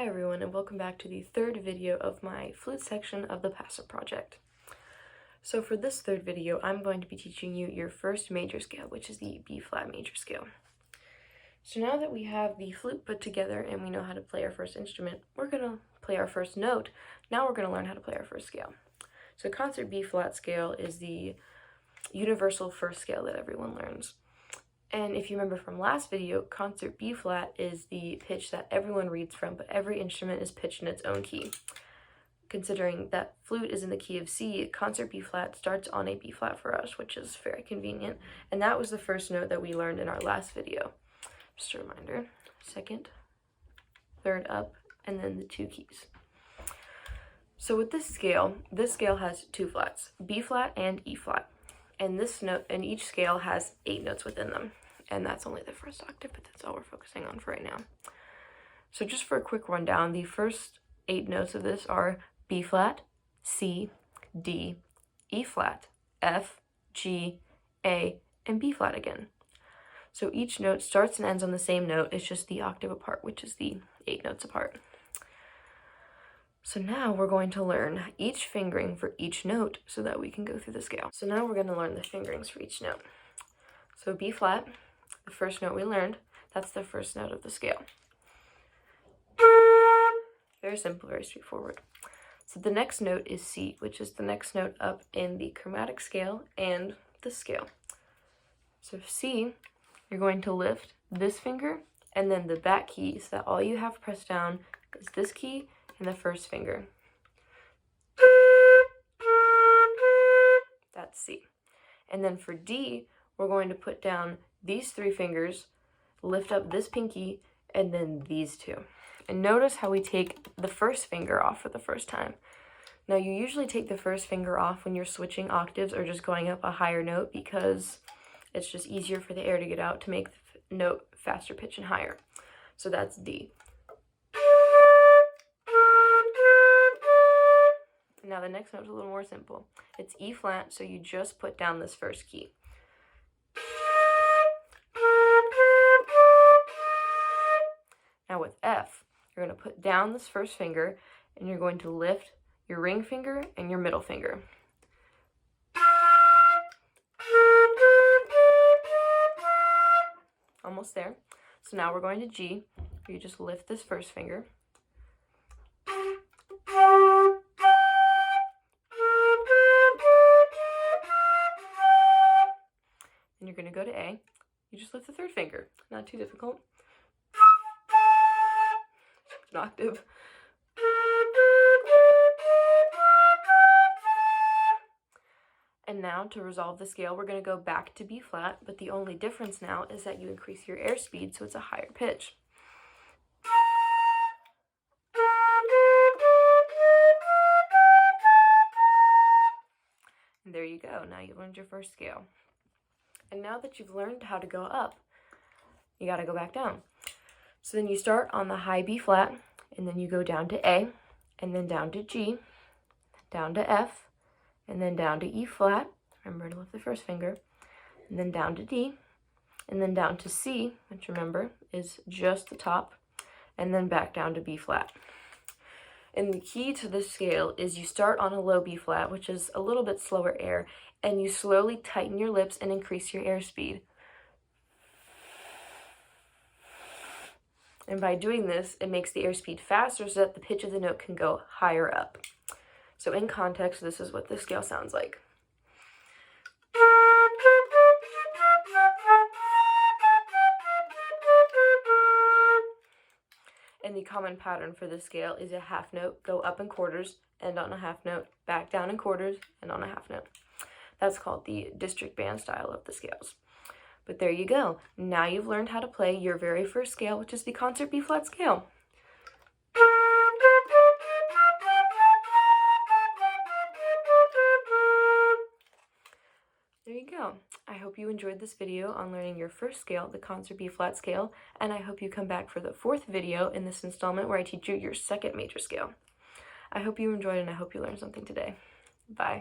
Hi everyone, and welcome back to the third video of my flute section of the passive project. So for this third video, I'm going to be teaching you your first major scale, which is the B flat major scale. So now that we have the flute put together and we know how to play our first instrument, we're going to play our first note. Now we're going to learn how to play our first scale. So concert B flat scale is the universal first scale that everyone learns. And if you remember from last video, concert B flat is the pitch that everyone reads from, but every instrument is pitched in its own key. Considering that flute is in the key of C, concert B flat starts on a B flat for us, which is very convenient. And that was the first note that we learned in our last video. Just a reminder, second, third up, and then the two keys. So with this scale has two flats, B flat and E flat. And this note, and each scale has 8 notes within them. And that's only the first octave, but that's all we're focusing on for right now. So just for a quick rundown, the first 8 notes of this are B flat, C, D, E flat, F, G, A, and B flat again. So each note starts and ends on the same note, it's just the octave apart, which is the 8 notes apart. So now we're going to learn each fingering for each note so that we can go through the scale. So now we're going to learn the fingerings for each note. So B flat, the first note we learned, that's the first note of the scale. Very simple, very straightforward. So the next note is C, which is the next note up in the chromatic scale and the scale. So C, you're going to lift this finger and then the back key, so that all you have pressed down is this key and the first finger. That's C. And then for D, we're going to put down these 3 fingers, lift up this pinky, and then these 2. And notice how we take the first finger off for the first time. Now you usually take the first finger off when you're switching octaves or just going up a higher note because it's just easier for the air to get out to make the note faster pitch and higher. So that's D. Now the next note is a little more simple. It's E flat, so you just put down this first key. Now with F, you're going to put down this first finger and you're going to lift your ring finger and your middle finger. Almost there. So now we're going to G, where you just lift this first finger. And you're going to go to A. You just lift the third finger. Not too difficult. An octave. And now to resolve the scale, we're going to go back to B flat, but the only difference now is that you increase your air speed, so it's a higher pitch. And there you go. Now you learned your first scale. And now that you've learned how to go up, you got to go back down. So then you start on the high B flat, and then you go down to A, and then down to G, down to F, and then down to E flat. Remember to lift the first finger. And then down to D, and then down to C, which remember is just the top, and then back down to B flat. And the key to this scale is you start on a low B flat, which is a little bit slower air, and you slowly tighten your lips and increase your airspeed. And by doing this, it makes the airspeed faster so that the pitch of the note can go higher up. So in context, this is what this scale sounds like. And the common pattern for this scale is a half note, go up in quarters, end on a half note, back down in quarters, and on a half note. That's called the district band style of the scales. But there you go. Now you've learned how to play your very first scale, which is the concert B flat scale. There you go. I hope you enjoyed this video on learning your first scale, the concert B flat scale, and I hope you come back for the 4th video in this installment where I teach you your second major scale. I hope you enjoyed and I hope you learned something today. Bye.